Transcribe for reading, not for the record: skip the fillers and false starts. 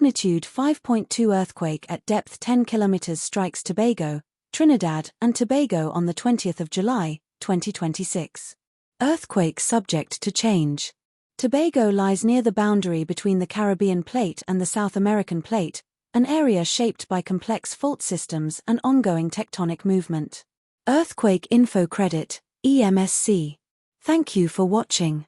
Magnitude 5.2 earthquake at depth 10 km strikes Tobago, Trinidad and Tobago on the 20th of July, 2026. Earthquake subject to change. Tobago lies near the boundary between the Caribbean Plate and the South American Plate, an area shaped by complex fault systems and ongoing tectonic movement. Earthquake Info Credit, EMSC. Thank you for watching.